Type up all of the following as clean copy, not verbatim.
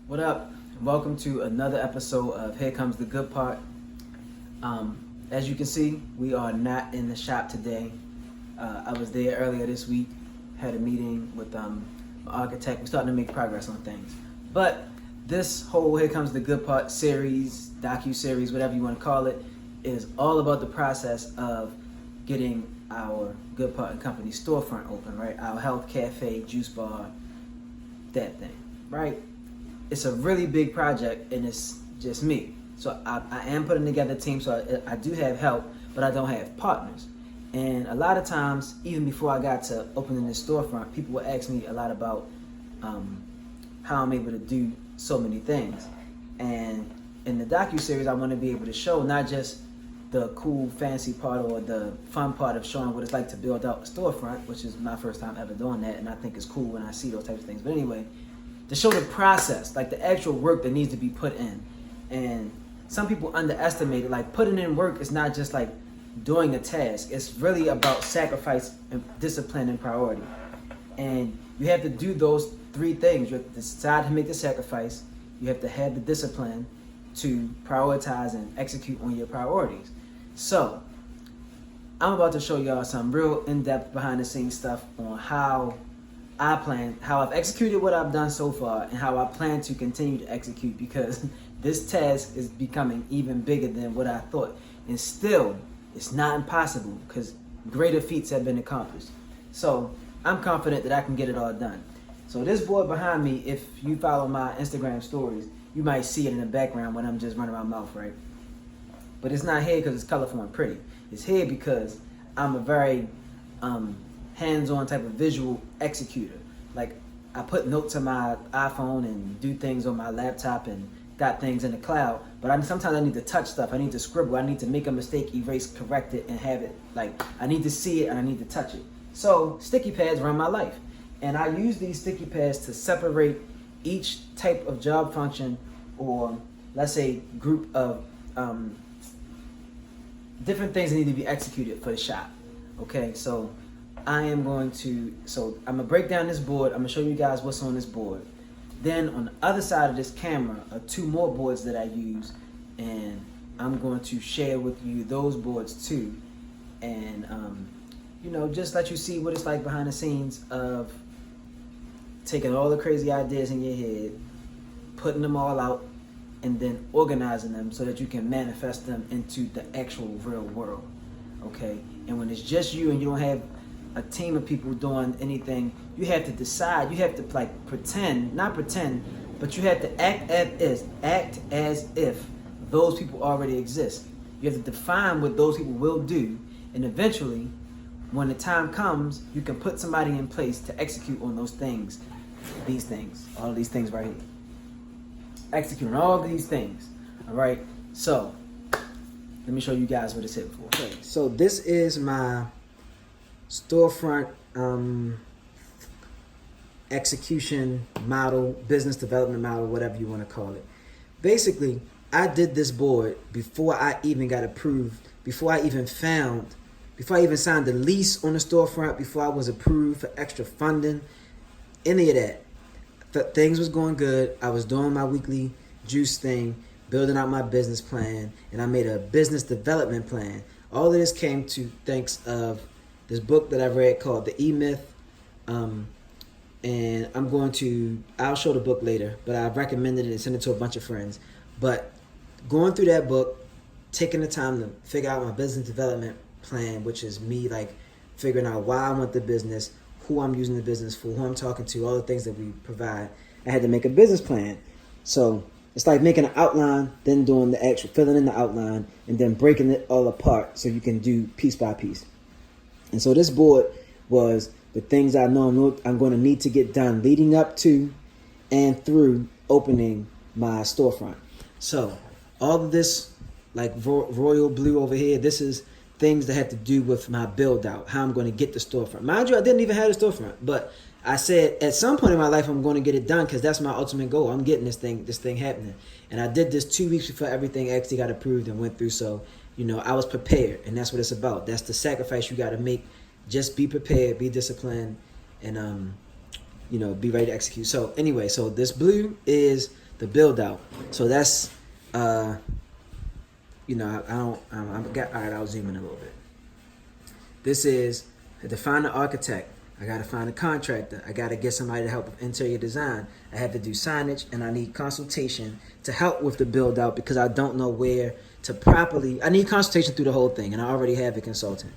What up? Welcome to another episode of Here Comes the Good Part. As you can see, we are not in the shop today. I was there earlier this week, had a meeting with my architect. We're starting to make progress on things. But this whole Here Comes the Good Part series, docu-series, whatever you want to call it, is all about the process of getting our Good Part and Company storefront open, right? Our health cafe, juice bar, that thing, right? It's a really big project and it's just me. So I am putting together a team, so I do have help, but I don't have partners. And a lot of times, even before I got to opening this storefront, people would ask me a lot about how I'm able to do so many things. And in the docu-series, I want to be able to show not just the cool, fancy part or the fun part of showing what it's like to build out a storefront, which is my first time ever doing that, and I think it's cool when I see those types of things. But anyway, to show the process, like the actual work that needs to be put in. And some people underestimate it, like putting in work is not just like doing a task. It's really about sacrifice and discipline and priority. And you have to do those three things. You have to decide to make the sacrifice. You have to have the discipline to prioritize and execute on your priorities. So I'm about to show y'all some real in-depth behind the scenes stuff on how I've executed what I've done so far and how I plan to continue to execute, because this task is becoming even bigger than what I thought. And still, it's not impossible because greater feats have been accomplished. So I'm confident that I can get it all done. So this board behind me, if you follow my Instagram stories, you might see it in the background when I'm just running my mouth, right? But it's not here because it's colorful and pretty. It's here because I'm a very hands-on type of visual executor. Like, I put notes on my iPhone and do things on my laptop and got things in the cloud, but sometimes I need to touch stuff. I need to scribble. I need to make a mistake, erase, correct it, and have it. Like, I need to see it and I need to touch it. So sticky pads run my life. And I use these sticky pads to separate each type of job function, or let's say group of different things that need to be executed for the shop. Okay, so I'm gonna break down this board. I'm gonna show you guys what's on this board. Then on the other side of this camera are two more boards that I use, and I'm going to share with you those boards too. And just let you see what it's like behind the scenes of taking all the crazy ideas in your head, putting them all out, and then organizing them so that you can manifest them into the actual real world. Okay? And when it's just you and you don't have a team of people doing anything, you have to decide. You have to not pretend, but you have to act as if those people already exist. You have to define what those people will do, and eventually, when the time comes, you can put somebody in place to execute on those things. All of these things right here. Execute on all of these things. All right. So let me show you guys what it's here for. Okay. So this is my storefront execution model, business development model, whatever you want to call it. Basically, I did this board before I even got approved, before I even signed the lease on the storefront, before I was approved for extra funding, any of that. Things was going good. I was doing my weekly juice thing, building out my business plan, and I made a business development plan. All of this came to thanks of this book that I read called The E-Myth. And I'll show the book later, but I recommended it and sent it to a bunch of friends. But going through that book, taking the time to figure out my business development plan, which is me figuring out why I want the business, who I'm using the business for, who I'm talking to, all the things that we provide. I had to make a business plan. So it's like making an outline, then doing the actual filling in the outline, and then breaking it all apart so you can do piece by piece. And so this board was the things I know I'm going to need to get done leading up to and through opening my storefront. So all of this, like royal blue over here, this is things that have to do with my build out, how I'm going to get the storefront. Mind you, I didn't even have a storefront, but I said at some point in my life I'm going to get it done because that's my ultimate goal. I'm getting this thing happening. And I did this 2 weeks before everything actually got approved and went through. So, I was prepared, and that's what it's about. That's the sacrifice you got to make. Just be prepared, be disciplined, and be ready to execute. So anyway, so this blue is the build out. So that's you know, all right, I'll zoom in a little bit. This is to find an architect. I got to find a contractor. I got to get somebody to help with interior design. I have to do signage, and I need consultation to help with the build out because I don't know where to properly. I need consultation through the whole thing, and I already have a consultant,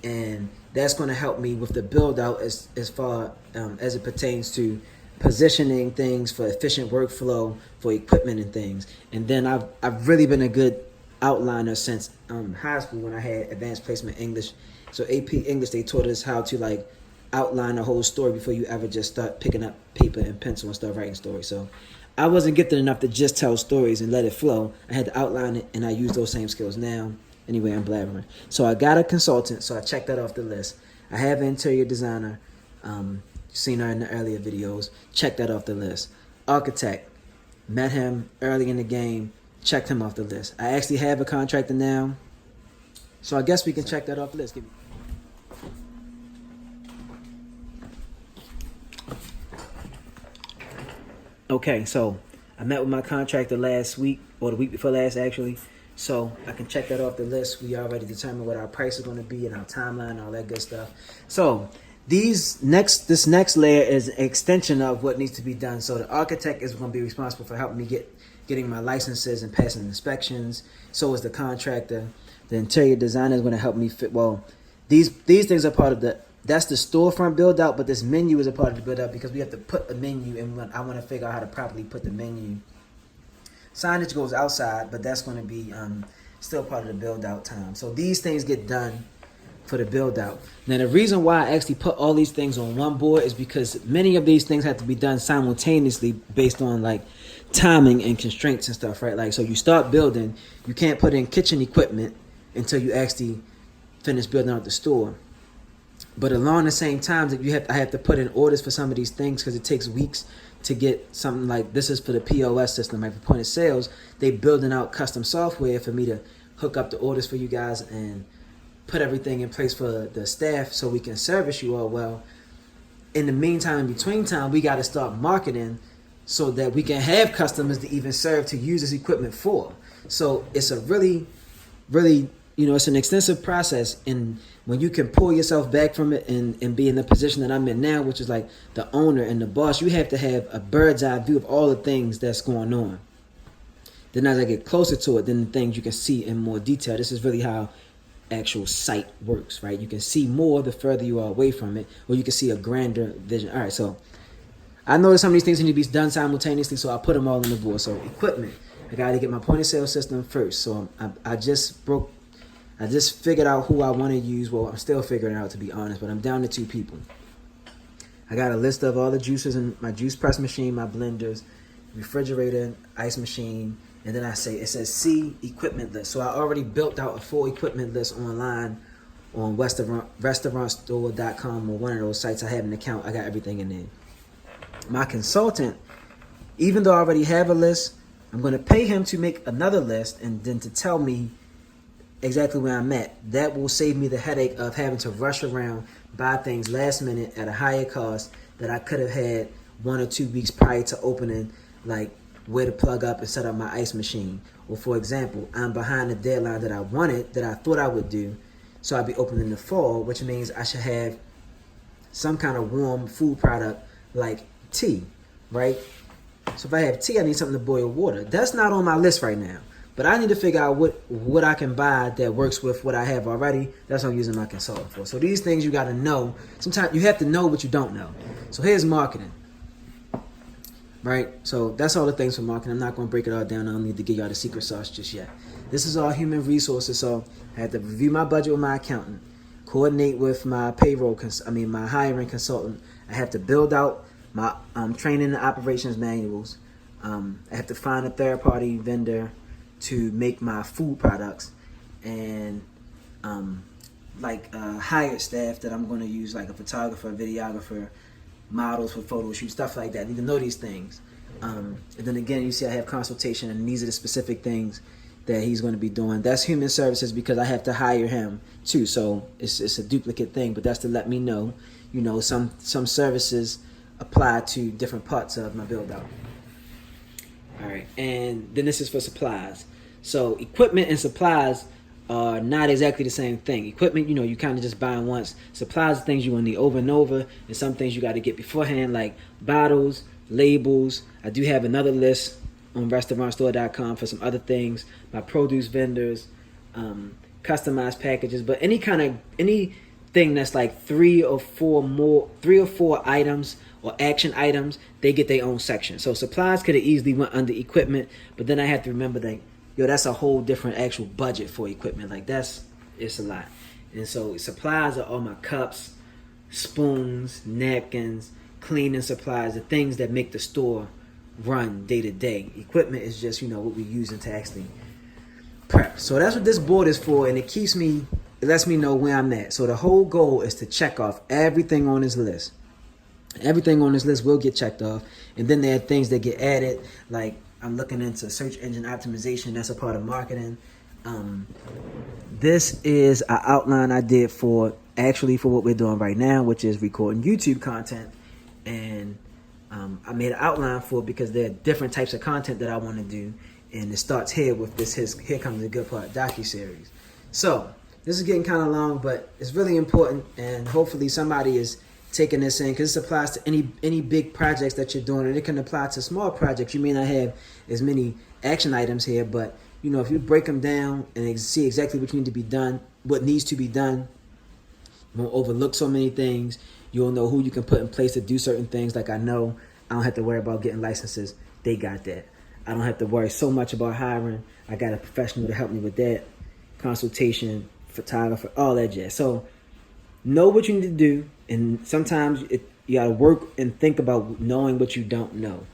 and that's going to help me with the build out as far as it pertains to positioning things for efficient workflow for equipment and things. And then I've really been a good outliner since high school when I had advanced placement English. So AP English, they taught us how to like outline the whole story before you ever just start picking up paper and pencil and start writing stories. So I wasn't gifted enough to just tell stories and let it flow. I had to outline it, and I use those same skills now. Anyway, I'm blabbering. So I got a consultant, so I checked that off the list. I have an interior designer, seen her in the earlier videos, checked that off the list. Architect, met him early in the game, checked him off the list. I actually have a contractor now, so I guess we can check that off the list. Okay, so I met with my contractor last week, or the week before last actually, so I can check that off the list. We already determined what our price is going to be and our timeline and all that good stuff. So this next layer is an extension of what needs to be done. So the architect is going to be responsible for helping me getting my licenses and passing inspections. So is the contractor. The interior designer is going to help me fit. Well, these things are part of that's the storefront build out, but this menu is a part of the build out because we have to put a menu, and I want to figure out how to properly put the menu. Signage goes outside, but that's going to be still part of the build out time. So these things get done for the build out. Now the reason why I actually put all these things on one board is because many of these things have to be done simultaneously based on like timing and constraints and stuff, right? Like, so you start building, you can't put in kitchen equipment until you actually finish building out the store. But along the same time that I have to put in orders for some of these things because it takes weeks to get something like this is for the POS system, like for point of sales. They building out custom software for me to hook up the orders for you guys and put everything in place for the staff so we can service you all well. In the meantime, in between time, we got to start marketing so that we can have customers to even serve to use this equipment for. So it's a really, really, it's an extensive process. And when you can pull yourself back from it and be in the position that I'm in now, which is like the owner and the boss, you have to have a bird's eye view of all the things that's going on. Then as I get closer to it, then the things you can see in more detail. This is really how actual sight works, right? You can see more the further you are away from it, or you can see a grander vision. All right, so I noticed some of these things need to be done simultaneously, so I put them all on the board. So equipment, I got to get my point of sale system first. So I just figured out who I want to use. Well, I'm still figuring it out, to be honest, but I'm down to 2 people. I got a list of all the juices in my juice press machine, my blenders, refrigerator, ice machine, and then it says C equipment list. So I already built out a full equipment list online on restaurantstore.com or one of those sites. I have an account. I got everything in there. My consultant, even though I already have a list, I'm going to pay him to make another list and then to tell me exactly where I'm at. That will save me the headache of having to rush around, buy things last minute at a higher cost that I could have had 1 or 2 weeks prior to opening, like where to plug up and set up my ice machine. Or for example, I'm behind the deadline that I thought I would do, so I'll be opening in the fall, which means I should have some kind of warm food product like tea, right? So if I have tea, I need something to boil water. That's not on my list right now. But I need to figure out what I can buy that works with what I have already. That's what I'm using my consultant for. So these things you got to know. Sometimes you have to know what you don't know. So here's marketing, right? So that's all the things for marketing. I'm not going to break it all down. I don't need to give y'all the secret sauce just yet. This is all human resources. So I had to review my budget with my accountant, coordinate with my my hiring consultant. I have to build out my training and operations manuals. I have to find a third-party vendor to make my food products, and hired staff that I'm going to use, like a photographer, a videographer, models for photo shoots, stuff like that. I need to know these things. And then again, you see I have consultation, and these are the specific things that he's going to be doing. That's human services because I have to hire him too. So it's a duplicate thing, but that's to let me know, some services apply to different parts of my build out. All right, and then this is for supplies. So equipment and supplies are not exactly the same thing. Equipment, you kind of just buy once. Supplies are things you will need over and over, and some things you got to get beforehand, like bottles, labels. I do have another list on restaurantstore.com for some other things, my produce vendors, customized packages, but anything that's like three or four items or action items, they get their own section. So supplies could have easily went under equipment, but then I have to remember that, that's a whole different actual budget for equipment. Like it's a lot. And so supplies are all my cups, spoons, napkins, cleaning supplies, the things that make the store run day to day. Equipment is just, what we're using to actually prep. So that's what this board is for, and it lets me know where I'm at. So the whole goal is to check off everything on this list. Everything on this list will get checked off, and then there are things that get added, like I'm looking into search engine optimization. That's a part of marketing. This is an outline I did for what we're doing right now, which is recording YouTube content, and I made an outline for it because there are different types of content that I want to do, and it starts here with this Here Comes the Good Part docuseries. So this is getting kind of long, but it's really important, and hopefully somebody is taking this in, because this applies to any big projects that you're doing, and it can apply to small projects. You may not have as many action items here, but if you break them down and see exactly what needs to be done, you won't overlook so many things. You'll know who you can put in place to do certain things. Like I know I don't have to worry about getting licenses. They got that. I don't have to worry so much about hiring. I got a professional to help me with that. Consultation, photographer, all that jazz. So know what you need to do, and sometimes you got to work and think about knowing what you don't know.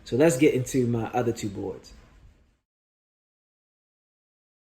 So let's get into my other two boards.